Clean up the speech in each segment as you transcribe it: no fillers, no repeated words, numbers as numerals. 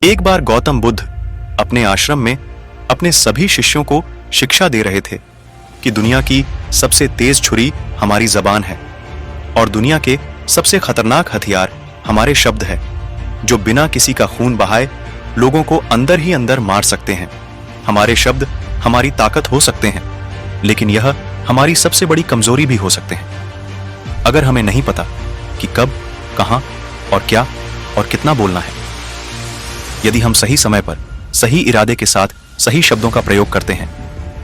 एक बार गौतम बुद्ध अपने आश्रम में अपने सभी शिष्यों को शिक्षा दे रहे थे कि दुनिया की सबसे तेज छुरी हमारी जबान है और दुनिया के सबसे खतरनाक हथियार हमारे शब्द है, जो बिना किसी का खून बहाए लोगों को अंदर ही अंदर मार सकते हैं। हमारे शब्द हमारी ताकत हो सकते हैं, लेकिन यह हमारी सबसे बड़ी कमजोरी भी हो सकते हैं। अगर हमें नहीं पता कि कब, कहां और क्या और कितना बोलना है, यदि हम सही समय पर सही इरादे के साथ सही शब्दों का प्रयोग करते हैं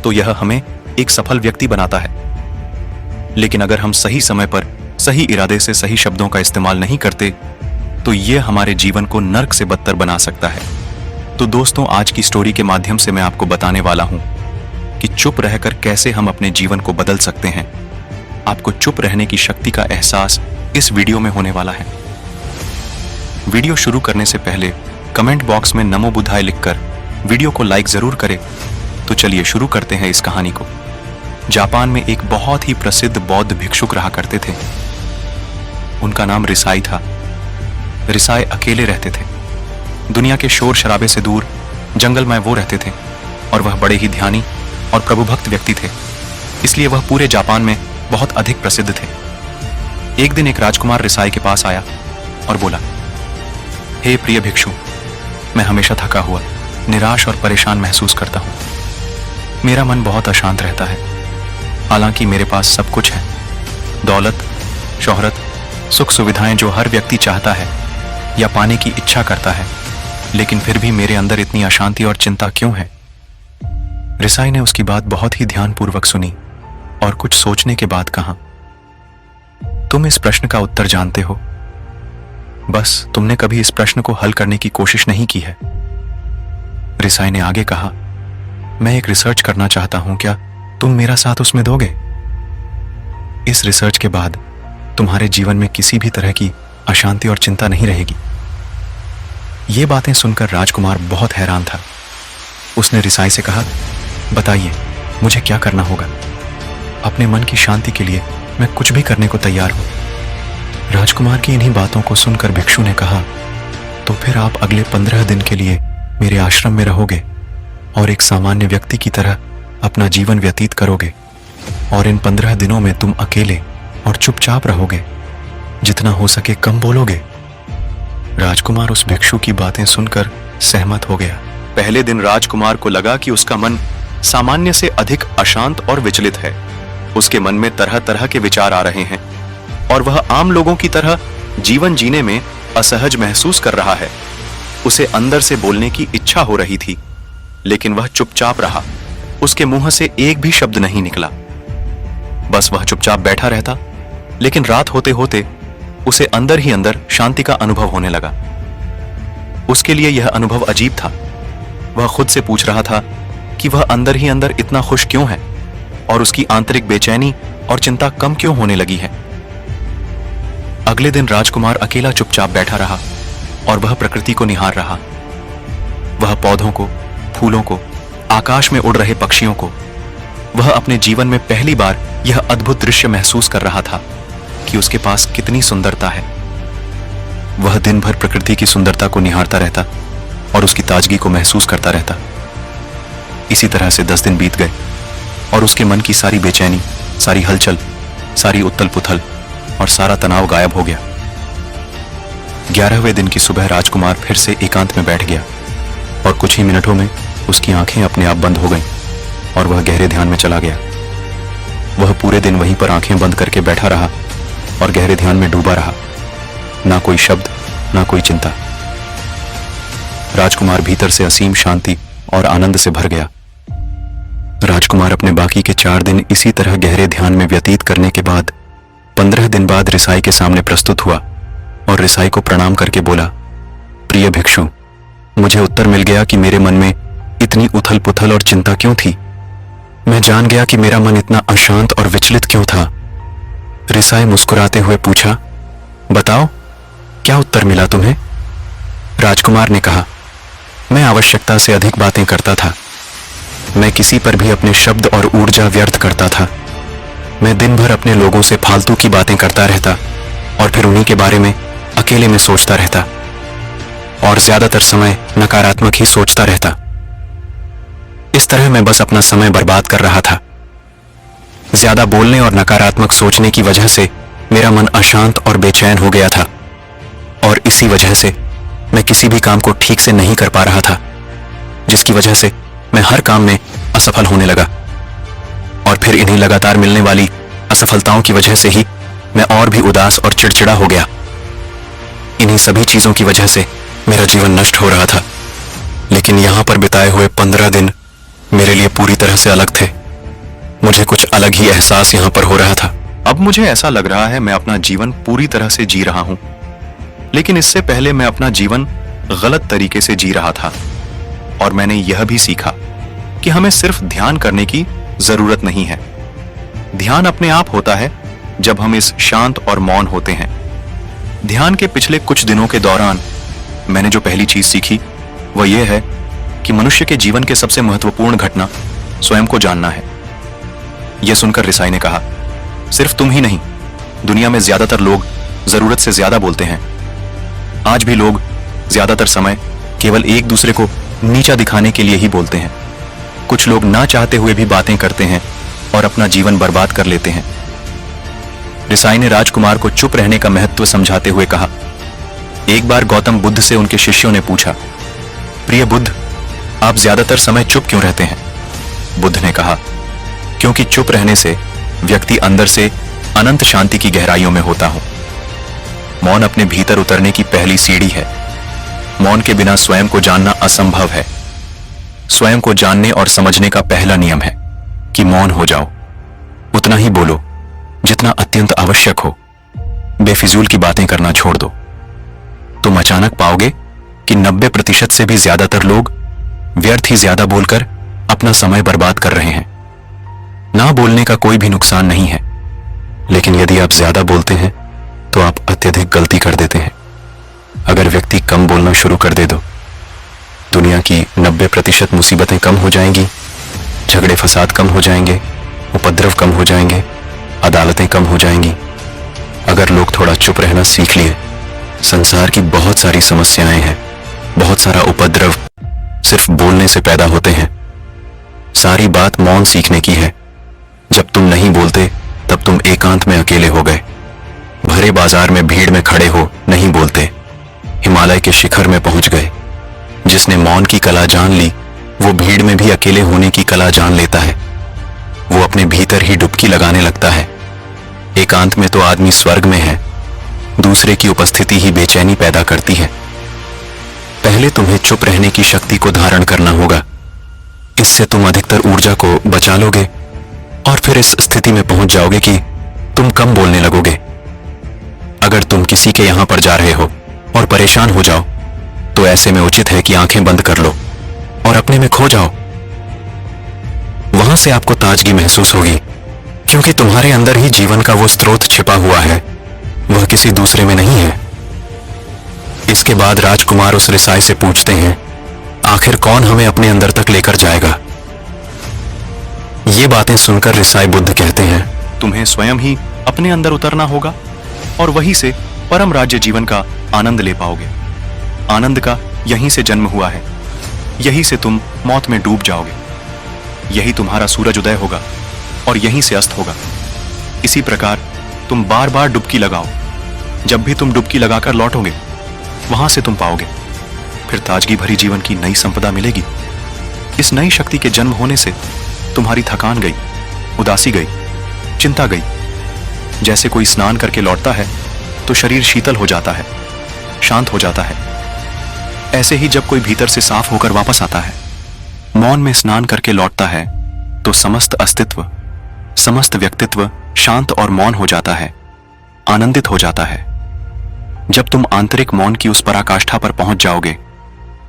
तो यह हमें एक सफल व्यक्ति बनाता है। लेकिन अगर हम सही समय पर सही इरादे से सही शब्दों का इस्तेमाल नहीं करते तो यह हमारे जीवन को नर्क से बदतर बना सकता है। तो दोस्तों, आज की स्टोरी के माध्यम से मैं आपको बताने वाला हूं कि चुप रहकर कैसे हम अपने जीवन को बदल सकते हैं। आपको चुप रहने की शक्ति का एहसास इस वीडियो में होने वाला है। वीडियो शुरू करने से पहले कमेंट बॉक्स में नमो बुद्धाय लिखकर वीडियो को लाइक जरूर करें। तो चलिए शुरू करते हैं इस कहानी को। जापान में एक बहुत ही प्रसिद्ध बौद्ध भिक्षुक रहा करते थे। उनका नाम रिसाई था। रिसाई अकेले रहते थे। दुनिया के शोर शराबे से दूर जंगल में वो रहते थे और वह बड़े ही ध्यानी और प्रभुभक्त व्यक्ति थे, इसलिए वह पूरे जापान में बहुत अधिक प्रसिद्ध थे। एक दिन एक राजकुमार रिसाई के पास आया और बोला, हे प्रिय भिक्षु, मैं हमेशा थका हुआ, निराश और परेशान महसूस करता हूँ। मेरा मन बहुत अशांत रहता है। हालांकि मेरे पास सब कुछ है, दौलत, शोहरत, सुख सुविधाएं जो हर व्यक्ति चाहता है या पाने की इच्छा करता है, लेकिन फिर भी मेरे अंदर इतनी अशांति और चिंता क्यों है? रिसाई ने उसकी बात बहुत ही ध्यानपूर्वक सुनी और कुछ सोचने के बाद कहा, तुम इस प्रश्न का उत्तर जानते हो, बस तुमने कभी इस प्रश्न को हल करने की कोशिश नहीं की है। रिसाई ने आगे कहा, मैं एक रिसर्च करना चाहता हूं, क्या तुम मेरा साथ उसमें दोगे? इस रिसर्च के बाद तुम्हारे जीवन में किसी भी तरह की अशांति और चिंता नहीं रहेगी। ये बातें सुनकर राजकुमार बहुत हैरान था। उसने रिसाई से कहा, बताइए मुझे क्या करना होगा? अपने मन की शांति के लिए मैं कुछ भी करने को तैयार हूं। राजकुमार की इन्हीं बातों को सुनकर भिक्षु ने कहा, तो फिर आप अगले 15 दिन के लिए मेरे आश्रम में रहोगे और एक सामान्य व्यक्ति की तरह अपना जीवन व्यतीत करोगे, और इन 15 दिनों में तुम अकेले और चुपचाप रहोगे, जितना हो सके कम बोलोगे। राजकुमार उस भिक्षु की बातें सुनकर सहमत हो गया। पहले दिन राजकुमार को लगा कि उसका मन सामान्य से अधिक अशांत और विचलित है। उसके मन में तरह तरह के विचार आ रहे हैं और वह आम लोगों की तरह जीवन जीने में असहज महसूस कर रहा है। उसे अंदर से बोलने की इच्छा हो रही थी, लेकिन वह चुपचाप रहा। उसके मुंह से एक भी शब्द नहीं निकला। बस वह चुपचाप बैठा रहता। लेकिन रात होते होते उसे अंदर ही अंदर शांति का अनुभव होने लगा। उसके लिए यह अनुभव अजीब था। वह खुद से पूछ रहा था कि वह अंदर ही अंदर इतना खुश क्यों है और उसकी आंतरिक बेचैनी और चिंता कम क्यों होने लगी है। अगले दिन राजकुमार अकेला चुपचाप बैठा रहा और वह प्रकृति को निहार रहा। वह पौधों को, फूलों को, आकाश में उड़ रहे पक्षियों को, वह अपने जीवन में पहली बार यह अद्भुत दृश्य महसूस कर रहा था कि उसके पास कितनी सुंदरता है। वह दिन भर प्रकृति की सुंदरता को निहारता रहता और उसकी ताजगी को महसूस करता रहता। इसी तरह से 10 दिन बीत गए और उसके मन की सारी बेचैनी, सारी हलचल, सारी उथल पुथल और सारा तनाव गायब हो गया। 11वें दिन की सुबह राजकुमार फिर से एकांत में बैठ गया और कुछ ही मिनटों में उसकी आंखें अपने आप बंद हो गईं और वह गहरे ध्यान में चला गया। वह पूरे दिन वहीं पर आंखें बंद करके बैठा रहा और गहरे ध्यान में डूबा रहा। ना कोई शब्द, ना कोई चिंता। राजकुमार भीतर से असीम शांति और आनंद से भर गया। राजकुमार अपने बाकी के 4 दिन इसी तरह गहरे ध्यान में व्यतीत करने के बाद 15 दिन बाद रिसाई के सामने प्रस्तुत हुआ और रिसाई को प्रणाम करके बोला, प्रिय भिक्षु, मुझे उत्तर मिल गया कि मेरे मन में इतनी उथल पुथल और चिंता क्यों थी। मैं जान गया कि मेरा मन इतना अशांत और विचलित क्यों था। रिसाई मुस्कुराते हुए पूछा, बताओ क्या उत्तर मिला तुम्हें? राजकुमार ने कहा, मैं आवश्यकता से अधिक बातें करता था। मैं किसी पर भी अपने शब्द और ऊर्जा व्यर्थ करता था। मैं दिन भर अपने लोगों से फालतू की बातें करता रहता और फिर उन्हीं के बारे में अकेले में सोचता रहता। और ज्यादातर समय नकारात्मक ही सोचता रहता। इस तरह मैं बस अपना समय बर्बाद कर रहा था। ज्यादा बोलने और नकारात्मक सोचने की वजह से मेरा मन अशांत और बेचैन हो गया था, और इसी वजह से मैं किसी भी काम को ठीक से नहीं कर पा रहा था, जिसकी वजह से मैं हर काम में असफल होने लगा। और फिर इन्हीं लगातार मिलने वाली असफलताओं की वजह से ही मैं और भी उदास और चिड़चिड़ा हो गया। इन्हीं सभी चीजों की वजह से मेरा जीवन नष्ट हो रहा था। लेकिन यहां पर बिताए हुए 15 दिन मेरे लिए पूरी तरह से अलग थे। मुझे कुछ अलग ही एहसास यहां पर हो रहा था। अब मुझे ऐसा लग रहा है मैं अपना जीवन पूरी तरह से जी रहा हूं, लेकिन इससे पहले मैं अपना जीवन गलत तरीके से जी रहा था। और मैंने यह भी सीखा कि हमें सिर्फ ध्यान करने की जरूरत नहीं है। ध्यान अपने आप होता है जब हम इस शांत और मौन होते हैं। ध्यान के पिछले कुछ दिनों के दौरान मैंने जो पहली चीज सीखी वह यह है कि मनुष्य के जीवन के सबसे महत्वपूर्ण घटना स्वयं को जानना है। यह सुनकर रिसाई ने कहा, सिर्फ तुम ही नहीं, दुनिया में ज्यादातर लोग जरूरत से ज्यादा बोलते हैं। आज भी लोग ज्यादातर समय केवल एक दूसरे को नीचा दिखाने के लिए ही बोलते हैं। कुछ लोग ना चाहते हुए भी बातें करते हैं और अपना जीवन बर्बाद कर लेते हैं। रिसाई ने राजकुमार को चुप रहने का महत्व समझाते हुए कहा, एक बार गौतम बुद्ध से उनके शिष्यों ने पूछा, प्रिय बुद्ध, आप ज्यादातर समय चुप क्यों रहते हैं? बुद्ध ने कहा, क्योंकि चुप रहने से व्यक्ति अंदर से अनंत शांति की गहराइयों में होता हो। मौन अपने भीतर उतरने की पहली सीढ़ी है। मौन के बिना स्वयं को जानना असंभव है। स्वयं को जानने और समझने का पहला नियम है कि मौन हो जाओ। उतना ही बोलो जितना अत्यंत आवश्यक हो। बेफिजूल की बातें करना छोड़ दो। तुम अचानक पाओगे कि 90% से भी ज्यादातर लोग व्यर्थ ही ज्यादा बोलकर अपना समय बर्बाद कर रहे हैं। ना बोलने का कोई भी नुकसान नहीं है, लेकिन यदि आप ज्यादा बोलते हैं तो आप अत्यधिक गलती कर देते हैं। अगर व्यक्ति कम बोलना शुरू कर दे दो, दुनिया की 90% मुसीबतें कम हो जाएंगी, झगड़े फसाद कम हो जाएंगे, उपद्रव कम हो जाएंगे, अदालतें कम हो जाएंगी। अगर लोग थोड़ा चुप रहना सीख लिए, संसार की बहुत सारी समस्याएं हैं, बहुत सारा उपद्रव सिर्फ बोलने से पैदा होते हैं। सारी बात मौन सीखने की है। जब तुम नहीं बोलते तब तुम एकांत में अकेले हो गए। भरे बाजार में भीड़ में खड़े हो, नहीं बोलते, हिमालय के शिखर में पहुंच गए। जिसने मौन की कला जान ली वो भीड़ में भी अकेले होने की कला जान लेता है। वो अपने भीतर ही डुबकी लगाने लगता है। एकांत में तो आदमी स्वर्ग में है। दूसरे की उपस्थिति ही बेचैनी पैदा करती है। पहले तुम्हें चुप रहने की शक्ति को धारण करना होगा। इससे तुम अधिकतर ऊर्जा को बचा लोगे और फिर इस स्थिति में पहुंच जाओगे कि तुम कम बोलने लगोगे। अगर तुम किसी के यहां पर जा रहे हो और परेशान हो जाओ तो ऐसे में उचित है कि आंखें बंद कर लो और अपने में खो जाओ। वहां से आपको ताजगी महसूस होगी, क्योंकि तुम्हारे अंदर ही जीवन का वो स्रोत छिपा हुआ है, वह किसी दूसरे में नहीं है। इसके बाद राजकुमार उस रिसाई से पूछते हैं, आखिर कौन हमें अपने अंदर तक लेकर जाएगा? ये बातें सुनकर रिसाई बुद्ध कहते हैं, तुम्हें स्वयं ही अपने अंदर उतरना होगा और वहीं से परम राज्य जीवन का आनंद ले पाओगे। आनंद का यहीं से जन्म हुआ है। यहीं से तुम मौत में डूब जाओगे। यही तुम्हारा सूरज उदय होगा और यहीं से अस्त होगा। इसी प्रकार तुम बार बार डुबकी लगाओ। जब भी तुम डुबकी लगाकर लौटोगे वहां से तुम पाओगे, फिर ताजगी भरी जीवन की नई संपदा मिलेगी। इस नई शक्ति के जन्म होने से तुम्हारी थकान गई, उदासी गई, चिंता गई। जैसे कोई स्नान करके लौटता है तो शरीर शीतल हो जाता है, शांत हो जाता है। ऐसे ही जब कोई भीतर से साफ होकर वापस आता है, मौन में स्नान करके लौटता है, तो समस्त अस्तित्व, समस्त व्यक्तित्व शांत और मौन हो जाता है, आनंदित हो जाता है। जब तुम आंतरिक मौन की उस पराकाष्ठा पर पहुंच जाओगे,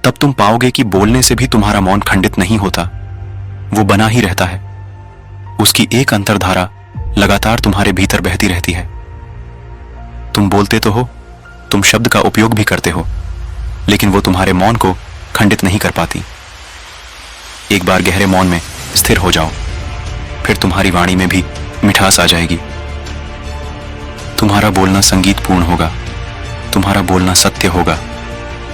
तब तुम पाओगे कि बोलने से भी तुम्हारा मौन खंडित नहीं होता, वो बना ही रहता है। उसकी एक अंतर्धारा लगातार तुम्हारे भीतर बहती रहती है। तुम बोलते तो हो, तुम शब्द का उपयोग भी करते हो, लेकिन वो तुम्हारे मौन को खंडित नहीं कर पाती। एक बार गहरे मौन में स्थिर हो जाओ, फिर तुम्हारी वाणी में भी मिठास आ जाएगी। तुम्हारा बोलना संगीतपूर्ण होगा, तुम्हारा बोलना सत्य होगा,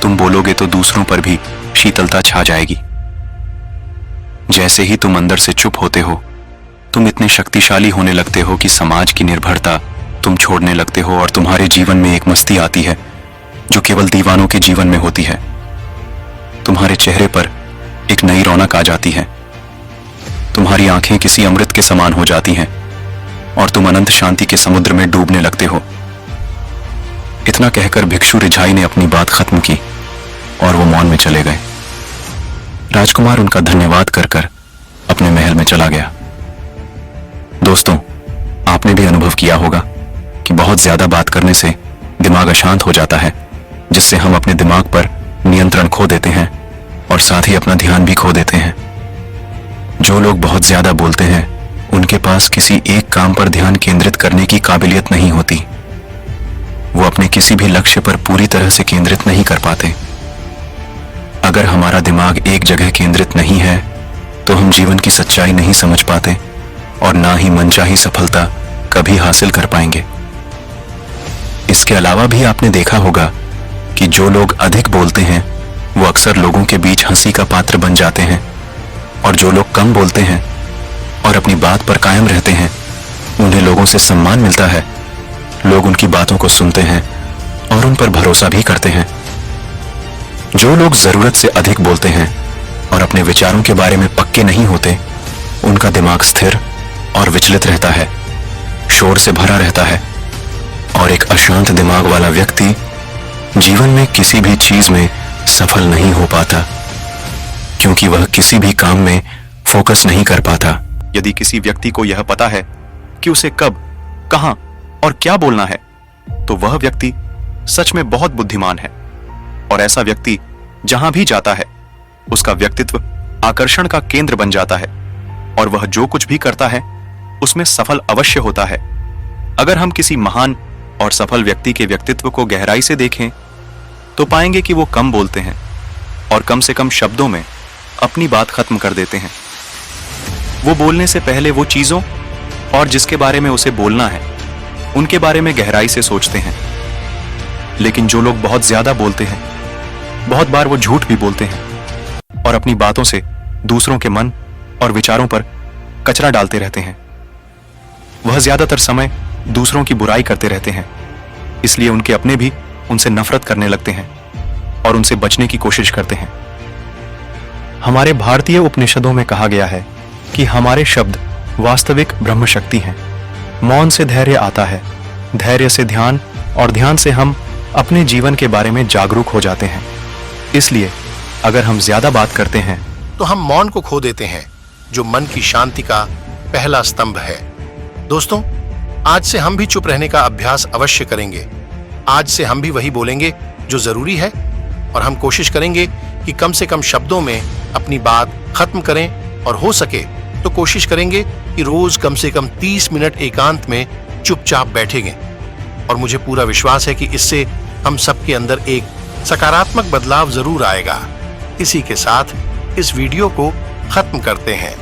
तुम बोलोगे तो दूसरों पर भी शीतलता छा जाएगी। जैसे ही तुम अंदर से चुप होते हो, तुम इतने शक्तिशाली होने लगते हो कि समाज की निर्भरता तुम छोड़ने लगते हो और तुम्हारे जीवन में एक मस्ती आती है जो केवल दीवानों के जीवन में होती है। तुम्हारे चेहरे पर एक नई रौनक आ जाती है, तुम्हारी आंखें किसी अमृत के समान हो जाती हैं और तुम अनंत शांति के समुद्र में डूबने लगते हो। इतना कहकर भिक्षु रिझाई ने अपनी बात खत्म की और वो मौन में चले गए। राजकुमार उनका धन्यवाद कर कर अपने महल में चला गया। दोस्तों, आपने भी अनुभव किया होगा कि बहुत ज्यादा बात करने से दिमाग अशांत हो जाता है, जिससे हम अपने दिमाग पर नियंत्रण खो देते हैं और साथ ही अपना ध्यान भी खो देते हैं। जो लोग बहुत ज्यादा बोलते हैं, उनके पास किसी एक काम पर ध्यान केंद्रित करने की काबिलियत नहीं होती। वो अपने किसी भी लक्ष्य पर पूरी तरह से केंद्रित नहीं कर पाते। अगर हमारा दिमाग एक जगह केंद्रित नहीं है तो हम जीवन की सच्चाई नहीं समझ पाते और ना ही मनचाही सफलता कभी हासिल कर पाएंगे। इसके अलावा भी आपने देखा होगा कि जो लोग अधिक बोलते हैं वो अक्सर लोगों के बीच हंसी का पात्र बन जाते हैं, और जो लोग कम बोलते हैं और अपनी बात पर कायम रहते हैं, उन्हें लोगों से सम्मान मिलता है। लोग उनकी बातों को सुनते हैं और उन पर भरोसा भी करते हैं। जो लोग जरूरत से अधिक बोलते हैं और अपने विचारों के बारे में पक्के नहीं होते, उनका दिमाग स्थिर और विचलित रहता है, शोर से भरा रहता है, और एक अशांत दिमाग वाला व्यक्ति जीवन में किसी भी चीज में सफल नहीं हो पाता, क्योंकि वह किसी भी काम में फोकस नहीं कर पाता। यदि किसी व्यक्ति को यह पता है कि उसे कब, कहां और क्या बोलना है, तो वह व्यक्ति सच में बहुत बुद्धिमान है। और ऐसा व्यक्ति जहां भी जाता है, उसका व्यक्तित्व आकर्षण का केंद्र बन जाता है और वह जो कुछ भी करता है उसमें सफल अवश्य होता है। अगर हम किसी महान और सफल व्यक्ति के व्यक्तित्व को गहराई से देखें तो पाएंगे कि वो कम बोलते हैं और कम से कम शब्दों में अपनी बात खत्म कर देते हैं। वो बोलने से पहले वो चीजों और जिसके बारे में उसे बोलना है उनके बारे में गहराई से सोचते हैं। लेकिन जो लोग बहुत ज्यादा बोलते हैं, बहुत बार वो झूठ भी बोलते हैं और अपनी बातों से दूसरों के मन और विचारों पर कचरा डालते रहते हैं। वह ज्यादातर समय दूसरों की बुराई करते रहते हैं, इसलिए उनके अपने भी उनसे नफरत करने लगते हैं और उनसे बचने की कोशिश करते हैं। हमारे भारतीय उपनिषदों में कहा गया है कि हमारे शब्द वास्तविक ब्रह्म शक्ति हैं। मौन से धैर्य आता है, धैर्य से ध्यान, और ध्यान से हम अपने जीवन के बारे में जागरूक हो जाते हैं। इसलिए अगर हम ज्यादा बात करते हैं तो हम मौन को खो देते हैं, जो मन की शांति का पहला स्तंभ है। दोस्तों, आज से हम भी चुप रहने का अभ्यास अवश्य करेंगे। आज से हम भी वही बोलेंगे जो जरूरी है, और हम कोशिश करेंगे कि कम से कम शब्दों में अपनी बात खत्म करें, और हो सके तो कोशिश करेंगे कि रोज कम से कम 30 मिनट एकांत में चुपचाप बैठेंगे। और मुझे पूरा विश्वास है कि इससे हम सबके अंदर एक सकारात्मक बदलाव जरूर आएगा। इसी के साथ इस वीडियो को खत्म करते हैं।